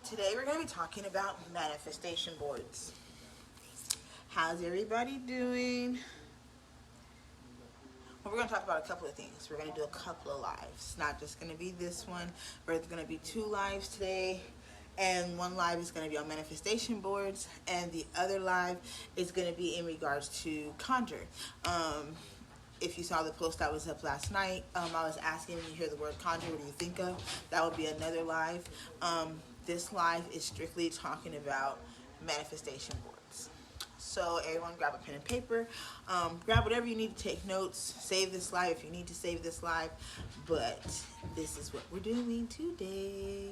Today we're going to be talking about manifestation boards. How's everybody doing? Well, we're going to talk about a couple of things. We're going to do a couple of lives. It's not just going to be this one. There's going to be 2 lives today. And one live is going to be on manifestation boards. And the other live is going to be in regards to conjure. If you saw the post that was up last night, I was asking when you hear the word conjure, what do you think of? That would be another live. This live is strictly talking about manifestation boards. So everyone grab a pen and paper, grab whatever you need to take notes, save this live if you need to save this live, but this is what we're doing today.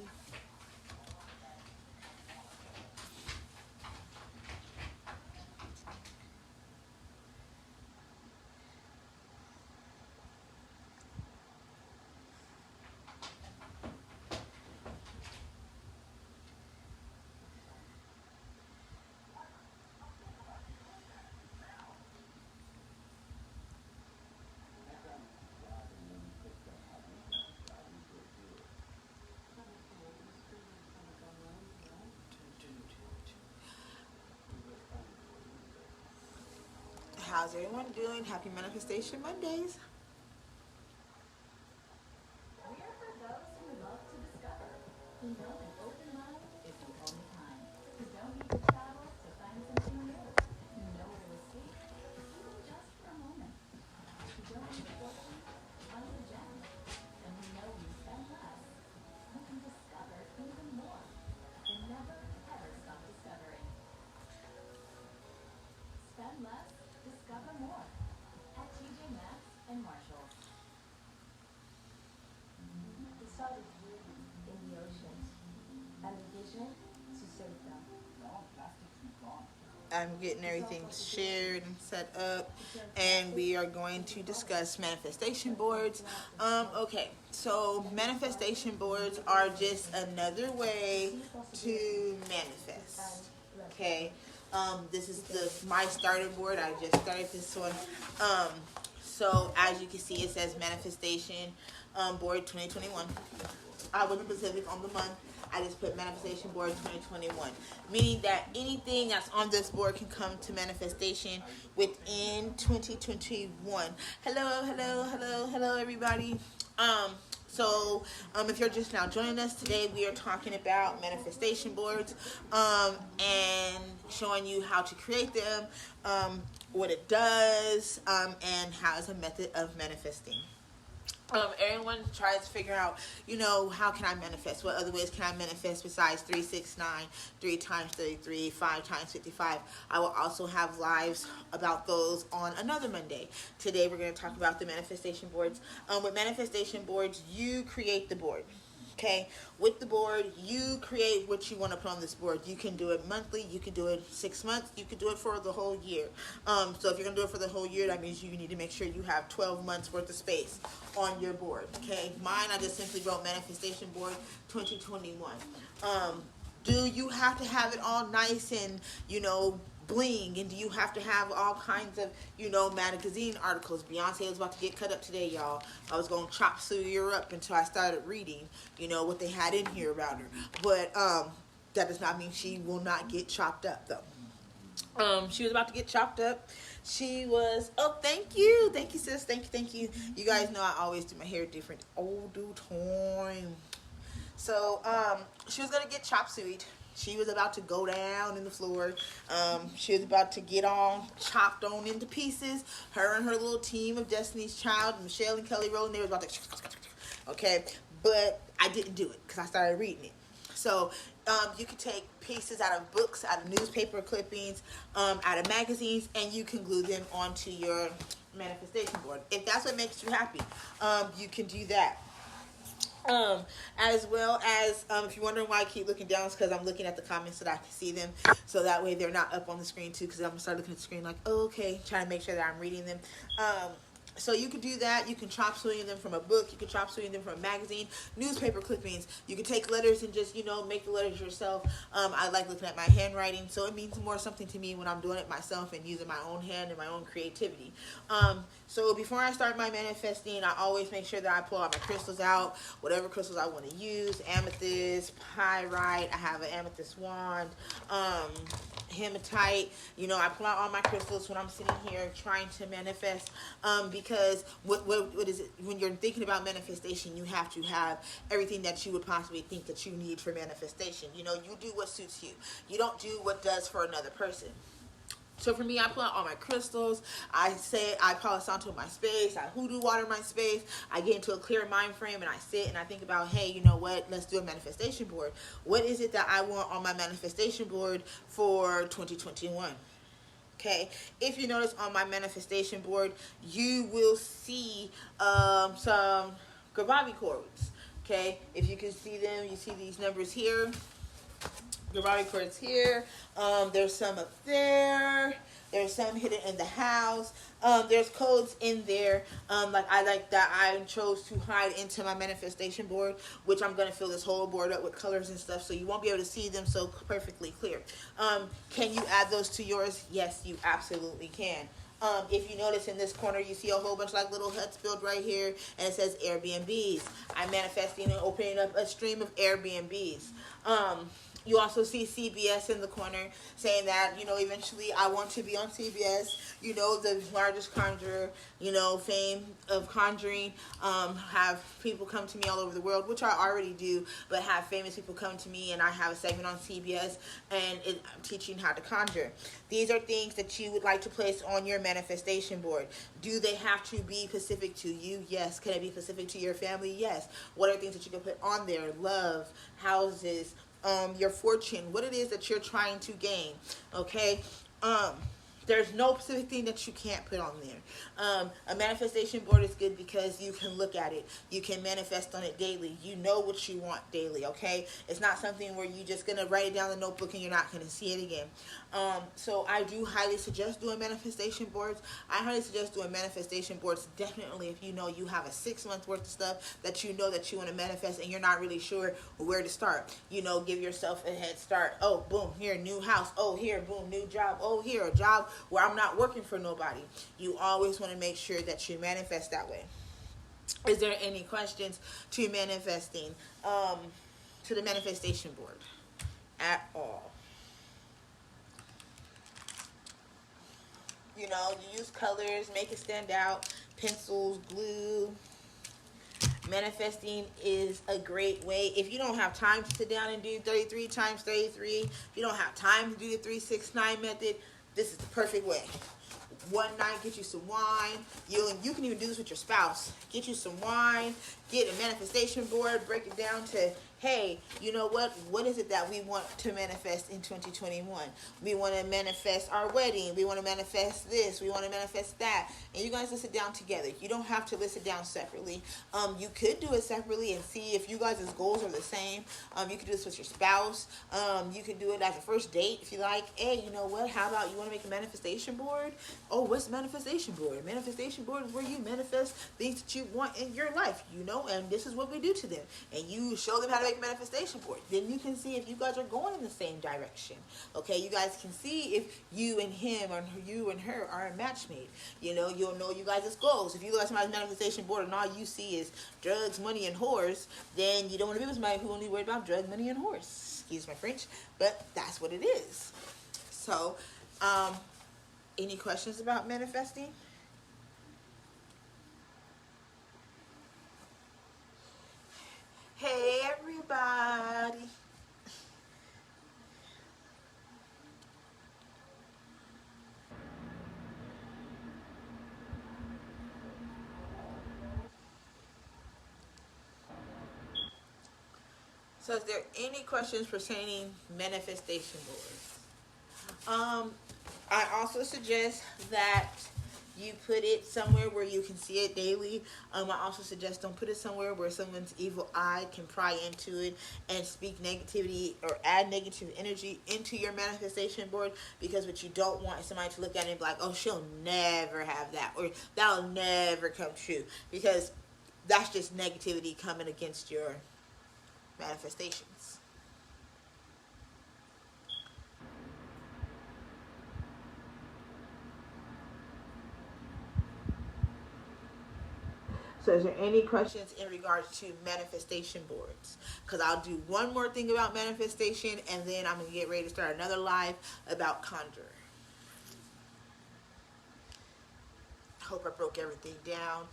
How's everyone doing? Happy Manifestation Mondays. We are for those who love to discover, who know an open mind is the only kind, who don't need to travel to find something new, who know where to escape, even just for a moment, who don't need a fortune to find a gem, and who know we spend less, who can discover even more, and never ever stop discovering. Spend less, discover more. At TJ Maxx and Marshalls. The soul is beauty in the oceans, and the vision to save them. I'm getting everything shared and set up, and we are going to discuss manifestation boards. Okay, so manifestation boards are just another way to manifest. Okay, this is my starter board. I just started this one. So as you can see, it says manifestation board 2021. I wasn't specific on the month. I just put manifestation board 2021, meaning that anything that's on this board can come to manifestation within 2021. Hello, everybody. If you're just now joining us today, we are talking about manifestation boards and showing you how to create them, what it does, and how it's a method of manifesting. Everyone tries to figure out, how can I manifest? What other ways can I manifest besides 3, 6, 9, 3 times 33, 5 times 55? I will also have lives about those on another Monday. Today we're going to talk about the manifestation boards. With manifestation boards, you create the board. Okay, with the board, you create what you want to put on this board. You can do it monthly, you can do it 6 months, you can do it for the whole year. So if you're going to do it for the whole year, that means you need to make sure you have 12 months worth of space on your board. Okay, mine, I just simply wrote manifestation board 2021. Do you have to have it all nice and, bling, and do you have to have all kinds of magazine articles? Beyonce was about to get cut up today, y'all. I was going to chop Suya up until I started reading what they had in here about her, but that does not mean she will not get chopped up though. She was about to get chopped up. She was, thank you sis, thank you. You guys know I always do my hair different all the time. So she was gonna get chop sueyed. She was about to go down in the floor. She was about to get all chopped on into pieces. Her and her little team of Destiny's Child, Michelle and Kelly Rowland, they were about to, okay? But I didn't do it because I started reading it. So you can take pieces out of books, out of newspaper clippings, out of magazines, and you can glue them onto your manifestation board. If that's what makes you happy, you can do that. As well as, if you're wondering why I keep looking down, it's because I'm looking at the comments so that I can see them, so that way they're not up on the screen too, because I'm going to start looking at the screen like, oh, okay, trying to make sure that I'm reading them. So you can do that. You can chop suey them from a book. You can chop suey them from a magazine, newspaper clippings. You can take letters and just, make the letters yourself. I like looking at my handwriting, so it means more something to me when I'm doing it myself and using my own hand and my own creativity. So before I start my manifesting, I always make sure that I pull all my crystals out, whatever crystals I want to use, amethyst, pyrite. I have an amethyst wand, hematite. I pull out all my crystals when I'm sitting here trying to manifest, because what is it, when you're thinking about manifestation, you have to have everything that you would possibly think that you need for manifestation. You do what suits you. You don't do what does for another person. So for me, I pull out all my crystals. I Palo Santo my space. I hoodoo water my space. I get into a clear mind frame and I sit and I think about, hey, you know what? Let's do a manifestation board. What is it that I want on my manifestation board for 2021? Okay, if you notice on my manifestation board, you will see some Gravati chords. Okay, if you can see them, you see these numbers here. Gravati chords here. There's some up there. There's some hidden in the house. There's codes in there. I like that I chose to hide into my manifestation board, which I'm going to fill this whole board up with colors and stuff, so you won't be able to see them so perfectly clear. Can you add those to yours? Yes, you absolutely can. If you notice in this corner, you see a whole bunch like little huts built right here, and it says Airbnbs. I'm manifesting and opening up a stream of Airbnbs. You also see CBS in the corner saying that, eventually I want to be on CBS, the largest conjurer, fame of conjuring, have people come to me all over the world, which I already do, but have famous people come to me, and I have a segment on CBS, and I'm teaching how to conjure. These are things that you would like to place on your manifestation board. Do they have to be specific to you? Yes. Can it be specific to your family? Yes. What are things that you can put on there? Love, houses, your fortune, what it is that you're trying to gain. Okay. There's no specific thing that you can't put on there. A manifestation board is good because you can look at it. You can manifest on it daily. You know what you want daily, okay? It's not something where you're just going to write it down in the notebook and you're not going to see it again. So I do highly suggest doing manifestation boards. I highly suggest doing manifestation boards definitely if you know you have a 6 month worth of stuff that you know that you want to manifest and you're not really sure where to start. Give yourself a head start. Oh, boom, here, new house. Oh, here, boom, new job. Oh, here, a job where I'm not working for nobody. You always want to make sure that you manifest that way. Is there any questions to manifesting, to the manifestation board at all? You use colors, make it stand out, pencils, glue. Manifesting is a great way. If you don't have time to sit down and do 33 times 33, if you don't have time to do the 369 method, this is the perfect way. One night, get you some wine. You can even do this with your spouse. Get you some wine, get a manifestation board, break it down to, hey, you know what is it that we want to manifest in 2021? We want to manifest our wedding. We want to manifest this. We want to manifest that. And you guys list it down together. You don't have to list it down separately. You could do it separately and see if you guys' goals are the same. You could do this with your spouse. You could do it as a first date if you like. Hey, you know what? How about you want to make a manifestation board? Oh, what's a manifestation board? A manifestation board is where you manifest things that you want in your life, and this is what we do to them. And you show them how to make a manifestation board. Then you can see if you guys are going in the same direction. Okay, you guys can see if you and him or you and her are a match made. You'll know you guys' goals. If you look at somebody's manifestation board and all you see is drugs, money, and whores, then you don't want to be with somebody who only worried about drugs, money, and whores. Excuse my French, but that's what it is. So, any questions about manifesting? Hey, everybody. So is there any questions pertaining manifestation boards? I also suggest that you put it somewhere where you can see it daily. I also suggest don't put it somewhere where someone's evil eye can pry into it and speak negativity or add negative energy into your manifestation board, because what you don't want is somebody to look at it and be like, oh, she'll never have that, or that'll never come true, because that's just negativity coming against your manifestations. So is there any questions in regards to manifestation boards? Because I'll do one more thing about manifestation, and then I'm going to get ready to start another live about conjurer. I hope I broke everything down.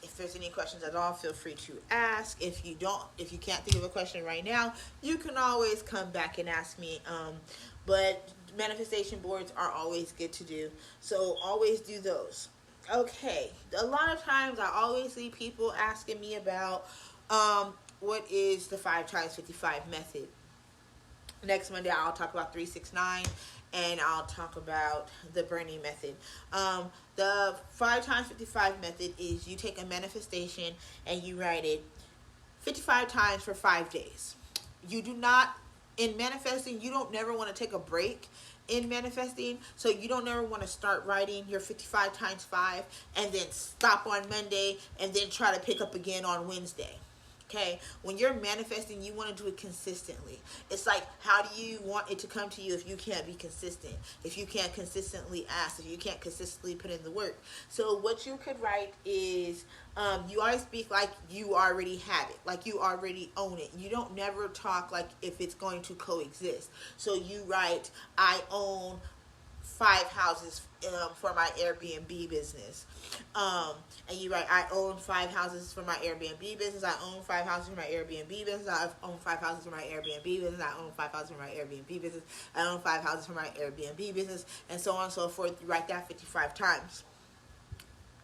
If there's any questions at all, feel free to ask. If you can't think of a question right now, you can always come back and ask me. But manifestation boards are always good to do, so always do those. Okay, a lot of times I always see people asking me about what is the 5 times 55 method. Next Monday I'll talk about 369, and I'll talk about the burning method. The 5 times 55 method is you take a manifestation and you write it 55 times for 5 days. You do not, in manifesting, you don't never want to take a break in manifesting, so you don't ever want to start writing your 55 times 5 and then stop on Monday and then try to pick up again on Wednesday. Okay, when you're manifesting, you want to do it consistently. It's like, how do you want it to come to you if you can't be consistent? If you can't consistently ask, if you can't consistently put in the work. So what you could write is, you always speak like you already have it, like you already own it. You don't never talk like if it's going to coexist. So you write, I own 5 houses for my Airbnb business. And you write, I own 5 houses for my Airbnb business. I own 5 houses for my Airbnb business. I own 5 houses for my Airbnb business. I own 5 houses for my Airbnb business. I own 5 houses for my Airbnb business, and so on and so forth. You write that 55 times.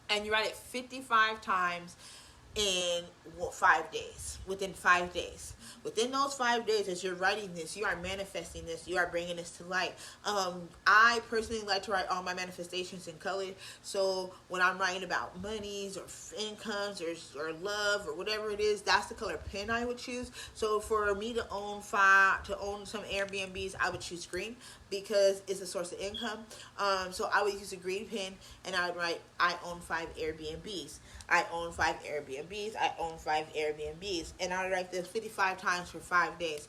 And you write it 55 times in 5 days, within 5 days. Within those 5 days, as you're writing this, you are manifesting this, you are bringing this to light. I personally like to write all my manifestations in color, so when I'm writing about monies or incomes or love or whatever it is, that's the color pen I would choose. So for me to own some Airbnbs, I would choose green because it's a source of income. So I would use a green pen, and I would write, I own 5 Airbnbs. I own 5 Airbnbs. I own 5 Airbnbs. And I write this 55 times for 5 days.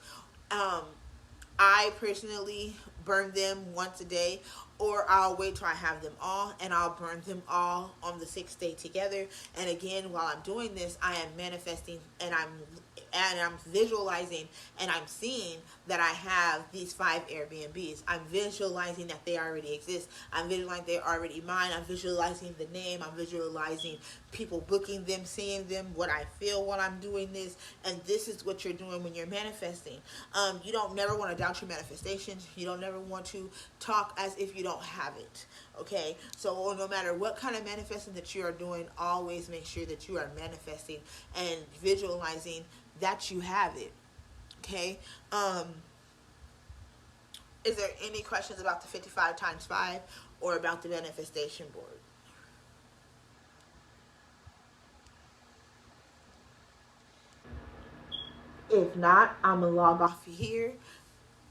I personally burn them once a day, or I'll wait till I have them all, and I'll burn them all on the 6th day together. And again, while I'm doing this, I am manifesting, and I'm visualizing, and I'm seeing that I have these 5 Airbnbs. I'm visualizing that they already exist. I'm visualizing they're already mine. I'm visualizing the name. I'm visualizing people booking them, seeing them, what I feel while I'm doing this. And this is what you're doing when you're manifesting. You don't never want to doubt your manifestations. You don't never want to talk as if you don't have it. Okay, so no matter what kind of manifesting that you are doing, always make sure that you are manifesting and visualizing that you have it. Okay, is there any questions about the 55 times 5 or about the manifestation board? If not, I'm gonna log off here,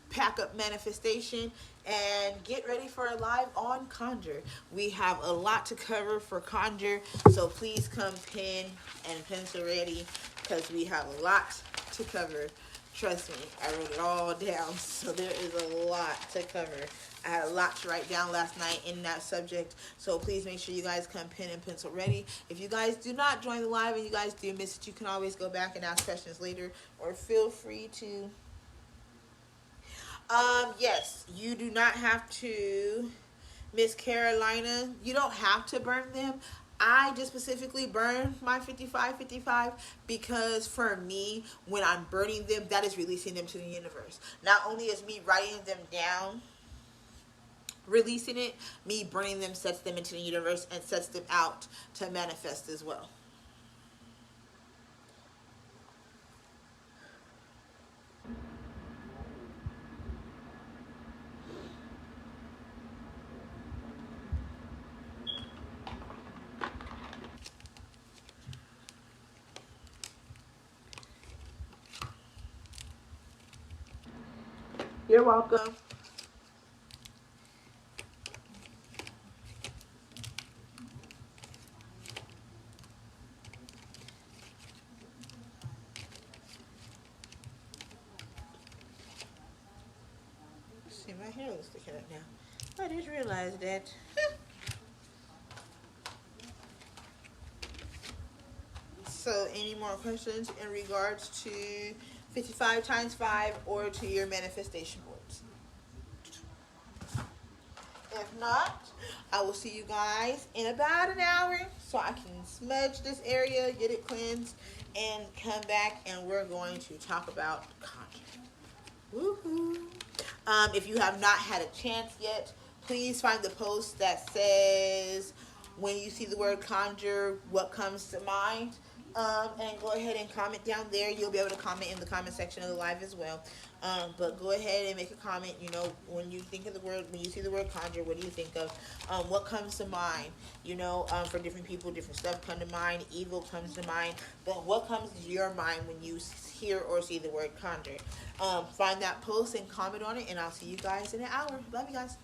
pack up manifestation, and get ready for a live on conjure. We have a lot to cover for conjure, so please come pen and pencil ready, because we have a lot to cover. Trust me, I wrote it all down, so there is a lot to cover. I had a lot to write down last night in that subject, so please make sure you guys come pen and pencil ready. If you guys do not join the live and you guys do miss it, you can always go back and ask questions later, or feel free to. Yes, you do not have to, Miss Carolina, you don't have to burn them. I just specifically burn my 55 because for me, when I'm burning them, that is releasing them to the universe. Not only is me writing them down, releasing it, me burning them sets them into the universe and sets them out to manifest as well. You're welcome. See, my hair looks sticking up now. I just realized that. So, any more questions in regards to 55 times 5 or to your manifestation boards? If not, I will see you guys in about an hour so I can smudge this area, get it cleansed, and come back and we're going to talk about conjuring. Woohoo! If you have not had a chance yet, please find the post that says, when you see the word conjure, what comes to mind? And go ahead and comment down there. You'll be able to comment in the comment section of the live as well. But go ahead and make a comment. You know, when you think of the word, when you see the word conjure, what do you think of? What comes to mind? You know, for different people, different stuff come to mind. Evil comes to mind. But what comes to your mind when you hear or see the word conjure? Find that post and comment on it, and I'll see you guys in an hour. Love you guys.